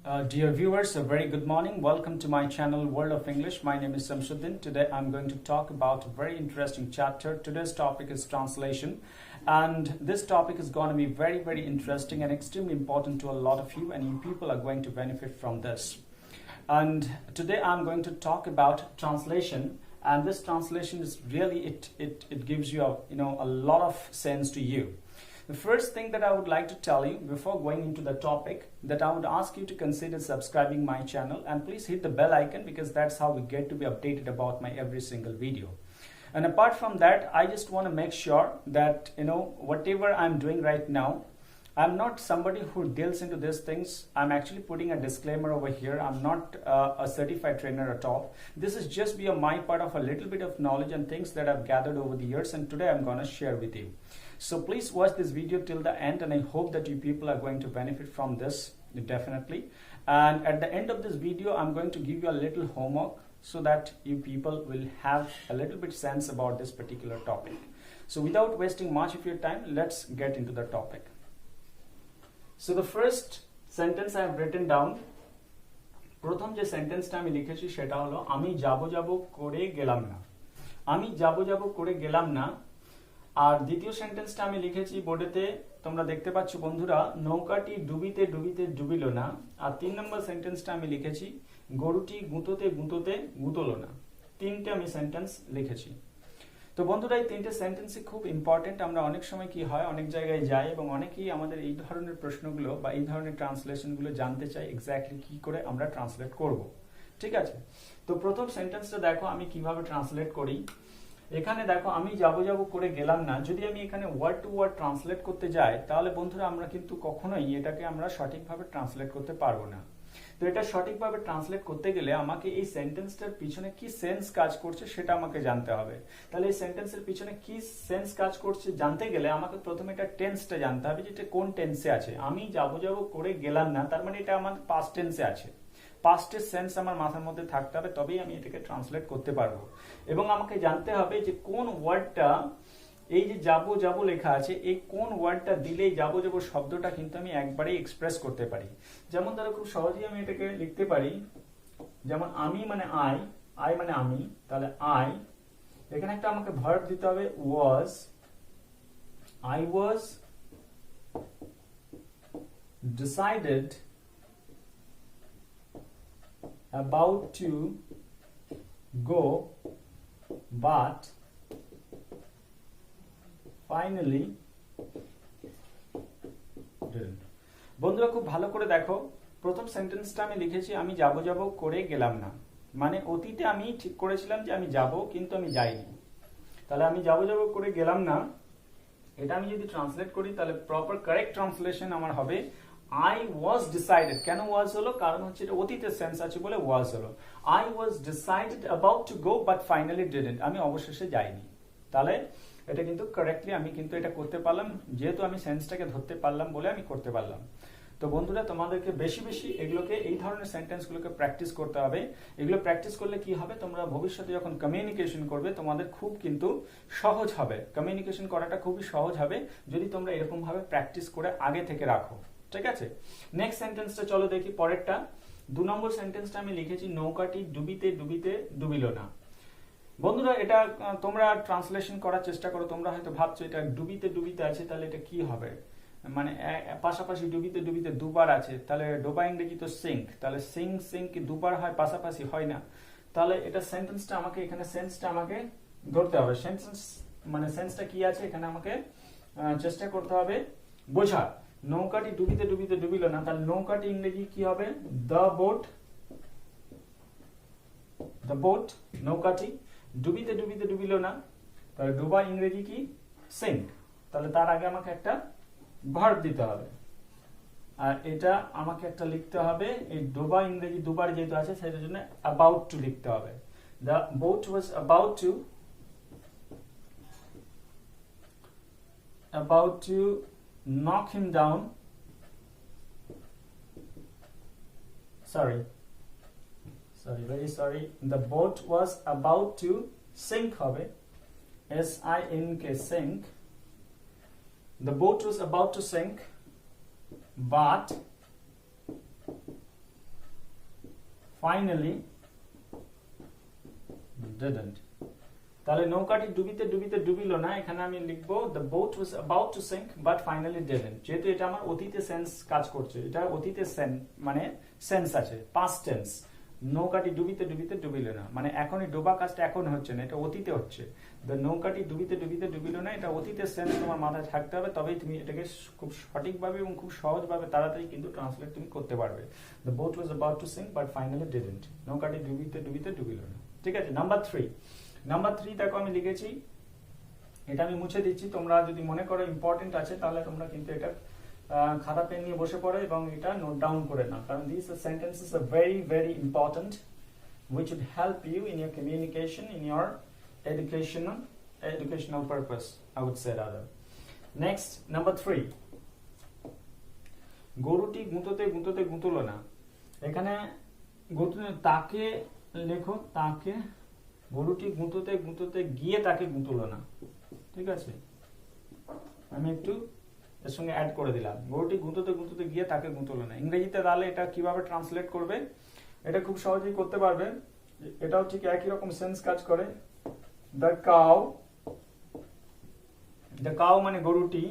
Dear viewers, a very good morning. Welcome to my channel World of English. My name is Samshuddin. Today I'm going to talk about a very interesting chapter. Today's topic is translation, and this topic is going to be very interesting and extremely important to a lot of you, and you people are going to benefit from this. And today I'm going to talk about translation, and this translation is really it gives you a lot of sense to you. The first thing that I would like to tell you before going into the topic, that I would ask you to consider subscribing my channel, and please hit the bell icon, because that's how we get to be updated about my every single video. And apart from that, I just want to make sure that whatever I'm doing right now, I'm not somebody who deals into these things. I'm actually putting a disclaimer over here. I'm not a certified trainer at all. This is just my part of a little bit of knowledge and things that I've gathered over the years, and today I'm going to share with you. So please watch this video till the end, and I hope that you people are going to benefit from this definitely. And at the end of this video, I'm going to give you a little homework so that you people will have a little bit sense about this particular topic. So without wasting much of your time, let's get into the topic. So the first sentence I have written down, প্রথম যে সেন্টেন্সটা আমি লিখেছি সেটা হলো আমি যাবো করে গেলাম না। আমি যাবো করে গেলাম না। আর দ্বিতীয় সেন্টেন্সটা আমি লিখেছি বোর্ডেতে, তোমরা দেখতে পাচ্ছ বন্ধুরা, নৌকাটি ডুবিতে ডুবিতে ডুবিল না। আর 3 নম্বর সেন্টেন্সটা আমি লিখেছি গরুটি গুঁতোতে গুঁতোতে গুঁতলো না। তিনটে আমি সেন্টেন্স লিখেছি। তো বন্ধুরা, এই তিনটে সেন্টেন্সই খুব ইম্পর্টেন্ট। আমরা অনেক সময় কি হয়, অনেক জায়গায় যাই এবং অনেকেই আমাদের এই ধরনের প্রশ্নগুলো বা এই ধরনের ট্রান্সলেশনগুলো জানতে চাই এক্স্যাক্টলি কি করে আমরা ট্রান্সলেট করব। ঠিক আছে, তো প্রথম সেন্টেন্সটা দেখো আমি কিভাবে ট্রান্সলেট করি। এখানে দেখো আমি যাবো করে গেলাম না। যদি আমি এখানে ওয়ার্ড টু ওয়ার্ড ট্রান্সলেট করতে যাই, তাহলে বন্ধুরা আমরা কিন্তু কখনোই এটাকে আমরা সঠিকভাবে ট্রান্সলেট করতে পারবো না। তো এটা সঠিকভাবে ট্রান্সলেট করতে গেলে আমাকে এই সেন্টেন্সটার পিছনে কি সেন্স কাজ করছে সেটা আমাকে জানতে হবে। তাহলে এই সেন্টেন্সের পিছনে কি সেন্স কাজ করছে জানতে গেলে আমাকে প্রথমে এটা টেন্সটা জানতে হবে, যে এটা কোন টেন্সে আছে। আমি যাবো করে গেলাম না, তার মানে এটা আমার পাস্ট টেন্সে আছে। পাস্টের সেন্স আমার মাথার মধ্যে থাকতে হবে, তবেই আমি এটাকে ট্রান্সলেট করতে পারবো। এবং আমাকে জানতে হবে যে কোন ওয়ার্ডটা, এই যে যাবো লেখা আছে, এই কোন ওয়ার্ডটা দিলেই যাবো শব্দটা কিন্তু আমি একবারেই এক্সপ্রেস করতে পারি। যেমন ধরো খুব সহজেই আমি এটাকে লিখতে পারি, যেমন আমি মানে আই মানে আমি, তাহলে আই, এখানে একটা আমাকে ভার্ব দিতে হবে was. I was decided about to go but finally didn't. বন্ধুরা খুব ভালো করে দেখো, প্রথম সেন্টেন্সটা আমি লিখেছি আমি যাবো করে গেলাম না, মানে অতীতে আমি ঠিক করেছিলাম যে আমি যাব, কিন্তু আমি যাইনি। তাহলে আমি যাবো করে গেলাম না, এটা আমি যদি ট্রান্সলেট করি তাহলে প্রপার কারেক্ট ট্রান্সলেশন আমার হবে I was decided। কেন ওয়াজ হলো? কারণ হচ্ছে এটা অতীতের সেন্স আছে বলে ওয়াজ হলো। I was decided about to go but finally didn't। আমি অবশেষে যাইনি। তাহলে এটা কিন্তু কারেক্টলি আমি কিন্তু এটা করতে পারলাম, যেহেতু আমি সেন্সটাকে ধরতে পারলাম বলে আমি করতে পারলাম। তো বন্ধুরা, তোমাদেরকে বেশি এগুলোকে, এই ধরনের সেন্টেন্সগুলোকে প্র্যাকটিস করতে হবে। এগুলো প্র্যাকটিস করলে কি হবে, তোমরা ভবিষ্যতে যখন কমিউনিকেশন করবে তোমাদের খুব কিন্তু সহজ হবে। কমিউনিকেশন করাটা খুবই সহজ হবে যদি তোমরা এরকম ভাবে প্র্যাকটিস করে আগে থেকে রাখো। ঠিক আছে, নেক্সট সেন্টেন্সটা চলো দেখি পরেরটা। 2 নম্বর সেন্টেন্সটা আমি লিখেছি নৌকাটি ডুবিতে ডুবিতে ডুবিল না। বন্ধুরা, এটা তোমরা ট্রান্সলেশন করার চেষ্টা করো। তোমরা হয়তো ভাবছো এটা ডুবিতে ডুবিতে আছে, তাহলে এটা কি হবে, মানে পাশাপাশি ডুবিতে ডুবিতে দুবার আছে, তাহলে ডোবা ইংরেজি তো সিঙ্ক, তাহলে সিঙ্ক কি দুবার হয়, পাশাপাশি হয় না। তাহলে এটা সেন্টেন্সটা আমাকে, এখানে সেন্সটা আমাকে ধরতে হবে। মানে সেন্সটা কি আছে এখানে আমাকে চেষ্টা করতে হবে বোঝা। নৌকাটি ডুবিতে ডুবিতে ডুবিল না, তাহলে নৌকাটি ইংরেজি কি হবে, দ্য বোট। নৌকাটি ডুবিতে ডুবিতে ডুবিল না, তাহলে ডুবা ইংরেজি কি, সিঙ্ক। তাহলে তার আগে আমাকে একটা ভার্ব দিতে হবে, আর এটা আমাকে একটা লিখতে হবে, এই ডুবা ইংরেজি দুবার যেহেতু আছে সেটার জন্য অ্যাবাউট টু লিখতে হবে। The boat was about to knock him down. Very sorry. The boat was about to sink হবে, S-I-N-K, sink. The boat was about to sink, but finally didn't. তাহলে নৌকাটি ডুবিতে ডুবিতে ডুবিল না, এখানে আমি লিখবো the boat was about to sink but finally didn't। যেহেতু এটা আমার অতীতে সেন্স কাজ করছে, এটা অতীতে মানে সেন্স আছে, past tense। নৌকাটি ডুবিতে ডুবিতে ডুবিল না মানে এখনই ডোবা কাজটা এখন হচ্ছে না, এটা অতীতে হচ্ছে। নৌকাটি ডুবিতে ডুবিতে ডুবিল না, এটা অতীতের সেন্স তোমার মাথায় থাকতে হবে, তবেই তুমি এটাকে খুব সঠিকভাবে এবং খুব সহজভাবে তাড়াতাড়ি কিন্তু ট্রান্সলেট তুমি করতে পারবে। The boat was about to sink but finally didn't। নৌকাটি ডুবিতে ডুবিতে ডুবিল না। ঠিক আছে, নাম্বার 3 দেখো আমি লিখেছি, এটা আমি মুছে দিচ্ছি। তোমরা যদি মনে করো ইম্পর্টেন্ট আছে তাহলে তোমরা কিন্তু এটা খাতা পেন নিয়ে বসে পড়ো এবং এটা নোট ডাউন করে নাও, কারণ these sentences are very very important which would help you in your communication, in your educational purpose, I would say rather. Next, number 3, গরুটি গুঁতোতে গুঁতোতে গুঁতলো না। এখানে তাকে লেখো, তাকে, গরুটি গুঁতোতে গুঁতোতে গিয়ে তাকে গুঁতলো না। ঠিক আছে, আমি একটু এর সঙ্গে অ্যাড করে দিলাম, গরুটি গুঁতোতে গুঁতোতে গিয়ে তাকে গুঁতলো না। ইংরেজিতে তাহলে এটা কিভাবে ট্রান্সলেট করবে, এটা খুব সহজেই করতে পারবে। এটাও ঠিক একই রকম সেন্স কাজ করে। দ্য কাউ মানে গরুটি,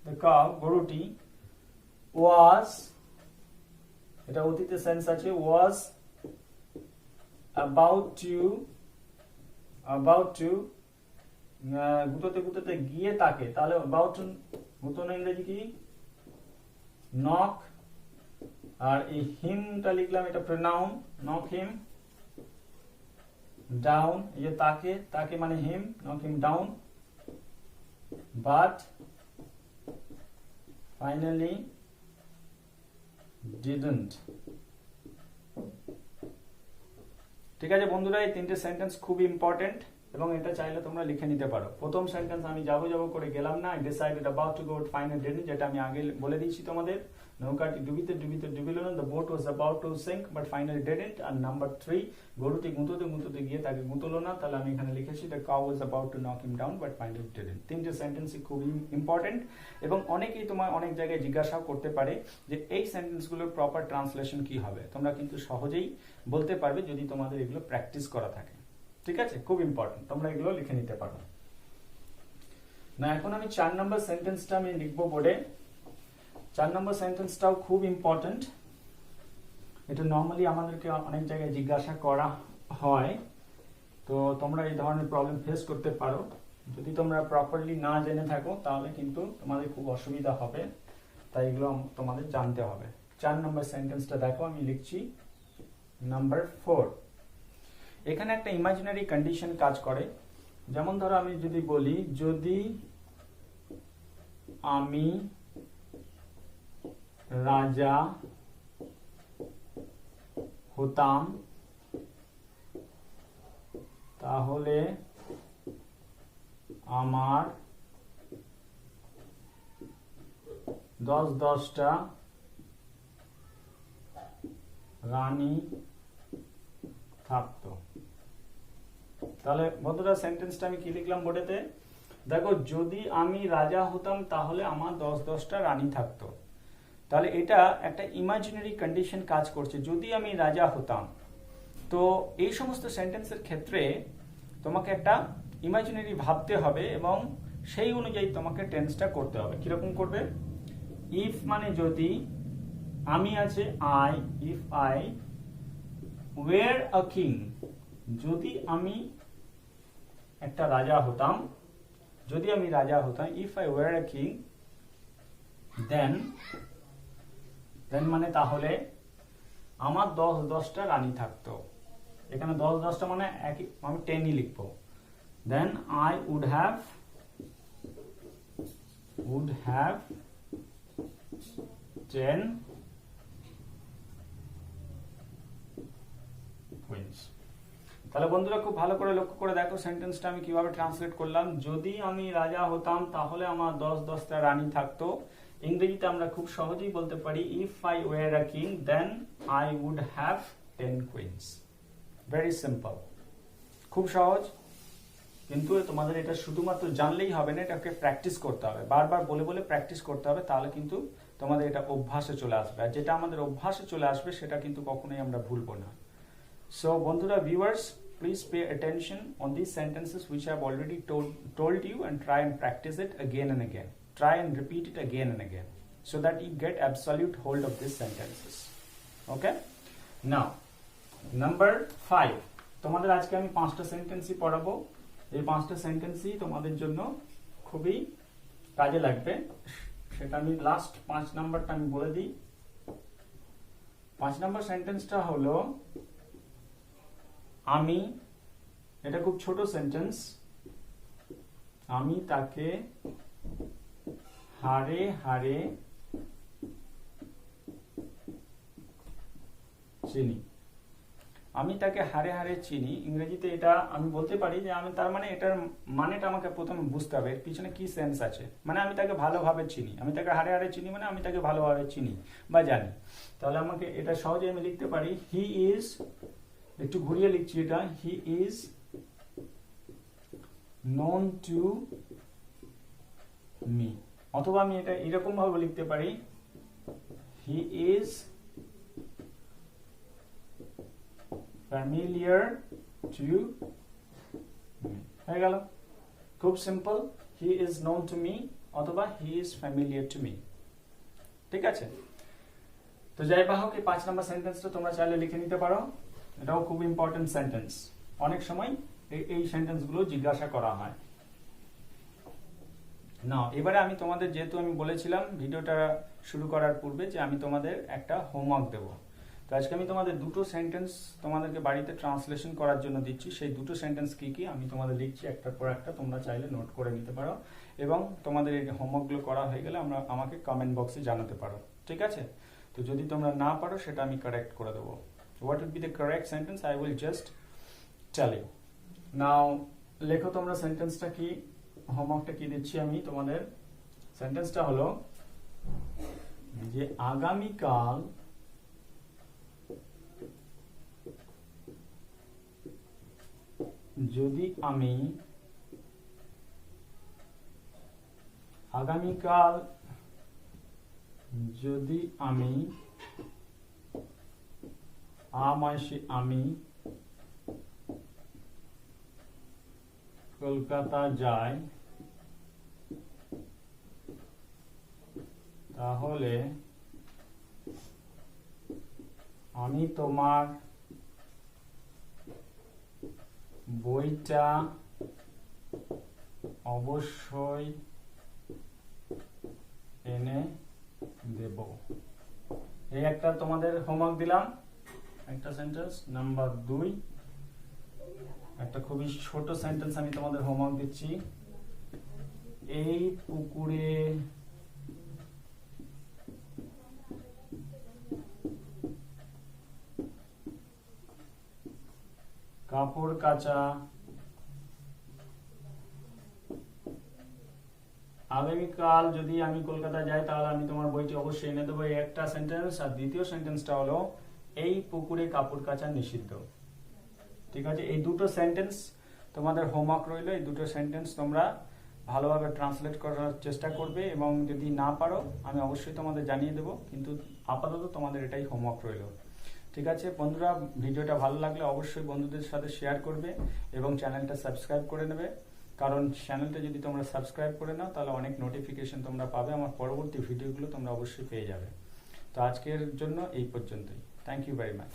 দ্য কাউ গরুটি, ওয়াজ, এটা অতীতে সেন্স আছে, ওয়াজ about to গুঁতোতে গুঁতোতে গিয়ে তাকে, তাহলে about to গুঁতোনো ইংরেজি কি, knock, আর এই হিমটা লিখলাম, এটা pronoun, knock him down। এই যে তাকে মানে him, knock him down, but finally didn't। ঠিক আছে বন্ধুরা, এই তিনটে সেন্টেন্স খুব ইম্পর্টেন্ট এবং এটা চাইলে তোমরা লিখে নিতে পারো। প্রথম সেন্টেন্স আমি যাবো করে গেলাম না, I decided about to go but finally didn't, যেটা আমি আগে বলে দিয়েছি তোমাদের। নৌকাটি ডুবিতে ডুবিতে ডুবিল না, the boat was about to sink but finally didn't। আর নাম্বার 3, গরুটি গুঁতোতে গুঁতোতে গিয়ে তাকে গুঁতলো না, তাহলে আমি এখানে লিখেছি the cow was about to knock him down but finally didn't। তিনটে সেন্টেন্সই খুব ইম্পর্টেন্ট এবং অনেকেই তোমার অনেক জায়গায় জিজ্ঞাসাও করতে পারে যে এই সেন্টেন্সগুলোর প্রপার ট্রান্সলেশন কি হবে। তোমরা কিন্তু সহজেই বলতে পারবে যদি তোমাদের এগুলো প্র্যাকটিস করা থাকে। ঠিক আছে, খুব ইম্পর্টেন্ট, তোমরা এগুলো লিখে নিতে পারো না। এখন আমি 4 নম্বর সেন্টেন্সটা আমি লিখবো বোর্ডে। 4 নম্বর সেন্টেন্সটাও খুব ইম্পর্টেন্ট, এটা নর্মালি আমাদেরকে অনেক জায়গায় জিজ্ঞাসা করা হয়, তো তোমরা এই ধরনের প্রবলেম ফেস করতে পারো। যদি তোমরা প্রপারলি না জেনে থাকো তাহলে কিন্তু তোমাদের খুব অসুবিধা হবে, তাই এগুলো তোমাদের জানতে হবে। 4 নম্বর সেন্টেন্সটা দেখো আমি লিখছি, নাম্বার 4। এখানে একটা ইমাজিনারি কন্ডিশন কাজ করে। যেমন ধরো আমি যদি বলি, যদি আমি রাজা হতাম তাহলে আমার 10টা রানী থাকতো। তাহলে বন্ধুরা সেন্টেন্সটা আমি কি লিখলাম বোর্ডেতে, দেখো, যদি আমি রাজা হতাম তাহলে আমার 10টা রানী থাকতো। তাহলে এটা একটা ইমাজিনারি কন্ডিশন কাজ করছে, যদি আমি রাজা হতাম। তো এই সমস্ত সেন্টেন্সের ক্ষেত্রে তোমাকে একটা ইমাজিনারি ভাবতে হবে এবং সেই অনুযায়ী তোমাকে টেন্সটা করতে হবে। কিরকম করবে, ইফ মানে যদি, আমি আছে I, if I were a king, যদি আমি একটা রাজা হতাম, যদি আমি রাজা হতাম, if I were a king, then মানে তাহলে আমার 10টা রানী থাকতো। এখানে 10টা মানে একই, আমি 10ই লিখবো। Then I would have 10 queens. তাহলে বন্ধুরা খুব ভালো করে লক্ষ্য করে দেখো সেন্টেন্সটা আমি কিভাবে ট্রান্সলেট করলাম। যদি আমি রাজা হতাম তাহলে আমার 10টা রানী থাকতো। ইংরেজিতে আমরা খুব সহজেই বলতে পারি, if I were a king then I would have 10 queens. Very simple, খুব সহজ। কিন্তু তোমাদের এটা শুধুমাত্র জানলেই হবে না, এটাকে প্র্যাকটিস করতে হবে, বারবার বলে বলে প্র্যাকটিস করতে হবে, তাহলে কিন্তু তোমাদের এটা অভ্যাসে চলে আসবে। আর যেটা আমাদের অভ্যাসে চলে আসবে সেটা কিন্তু কখনোই আমরা ভুলবো না। So বন্ধুরা, viewers, please pay attention on these sentences which I have already told you, and try and practice it again and again. Try and repeat it again and again so that you get absolute hold of these sentences. Okay? Now, number 5. তোমাদের আজকে আমি 5টা সেন্টেন্সই পড়াবো। এই 5টা সেন্টেন্সই তোমাদের জন্য খুবই কাজে লাগবে। সেটা আমি লাস্ট 5 নাম্বারটা আমি বলে দিই। 5 নাম্বার সেন্টেন্সটা হলো আমি, এটা খুব ছোট সেন্টেন্স, আমি তাকে হারে হারে চিনি। আমি তাকে হারে হারে চিনি, ইংরেজিতে এটা আমি বলতে পারি যে আমি, তার মানে এটার মানেটা আমাকে প্রথমে বুঝতে হবে এর পিছনে কি সেন্স আছে। মানে আমি তাকে ভালোভাবে চিনি, আমি তাকে হারে হারে চিনি মানে আমি তাকে ভালোভাবে চিনি বা জানি। তাহলে আমাকে এটা সহজে আমি লিখতে পারি হি ইজ, একটু ঘুরিয়ে লিখছি এটা, he is known to me। অথবা আমি এটা এরকম ভাবে লিখতে পারি he is familiar to me। হয়ে গেল, খুব simple. He is known to me অথবা he is familiar to me। ঠিক আছে, তো যাই হোক, এই 5 নাম্বার সেন্টেন্সটা তোমরা চাইলে লিখে নিতে পারো। এটাও খুব ইম্পর্টেন্ট সেন্টেন্স, অনেক সময় এই সেন্টেন্স গুলো জিজ্ঞাসা করা হয়। না, এবারে আমি তোমাদের, যেহেতু আমি বলেছিলাম ভিডিওটা শুরু করার পূর্বে যে আমি তোমাদের একটা হোমওয়ার্ক দেব, তো আজকে আমি তোমাদের দুটো সেন্টেন্স তোমাদেরকে বাড়িতে ট্রান্সলেশন করার জন্য দিচ্ছি। সেই দুটো সেন্টেন্স কি কি আমি তোমাদের লিখছি একটার পর একটা, তোমরা চাইলে নোট করে নিতে পারো এবং তোমাদের এই হোমওয়ার্কগুলো করা হয়ে গেলে আমাকে কমেন্ট বক্সে জানাতে পারো। ঠিক আছে, তো যদি তোমরা না পারো সেটা আমি কারেক্ট করে দেবো। What would be the correct sentence? I will just tell you. Now, লেখো তোমরা সেন্টেন্সটা কি, হোমওয়ার্কটা কি দিচ্ছি আমি তোমাদের। সেন্টেন্সটা হলো যে আগামীকাল যদি আমি আমি কলকাতা যাই, তাহলে আমি তোমার বইটা অবশ্যই এনে দেব। এই একটা তোমাদের হোমওয়ার্ক দিলাম, একটা সেন্টেন্স। নাম্বার 2, একটা খুবই ছোট সেন্টেন্স আমি তোমাদের হোমওয়ার্ক দিচ্ছি। এই পুকুরে কাপড় কাচা আগামীকাল যদি আমি কলকাতা যাই তাহলে আমি তোমার বইটি অবশ্যই এনে দেবো। এই একটা সেন্টেন্স। আর দ্বিতীয় সেন্টেন্সটা হলো এই পুকুরে কাপড় কাচা নিষিদ্ধ। ঠিক আছে, এই দুটো সেন্টেন্স তোমাদের হোমওয়ার্ক রইলো। এই দুটো সেন্টেন্স তোমরা ভালোভাবে ট্রান্সলেট করার চেষ্টা করবে এবং যদি না পারো আমি অবশ্যই তোমাদের জানিয়ে দেবো, কিন্তু আপাতত তোমাদের এটাই হোমওয়ার্ক রইলো। ঠিক আছে বন্ধুরা, ভিডিওটা ভালো লাগলে অবশ্যই বন্ধুদের সাথে শেয়ার করবে এবং চ্যানেলটা সাবস্ক্রাইব করে নেবে, কারণ চ্যানেলটা যদি তোমরা সাবস্ক্রাইব করে নাও তাহলে অনেক নোটিফিকেশন তোমরা পাবে, আমার পরবর্তী ভিডিওগুলো তোমরা অবশ্যই পেয়ে যাবে। তো আজকের জন্য এই পর্যন্তই। Thank you very much.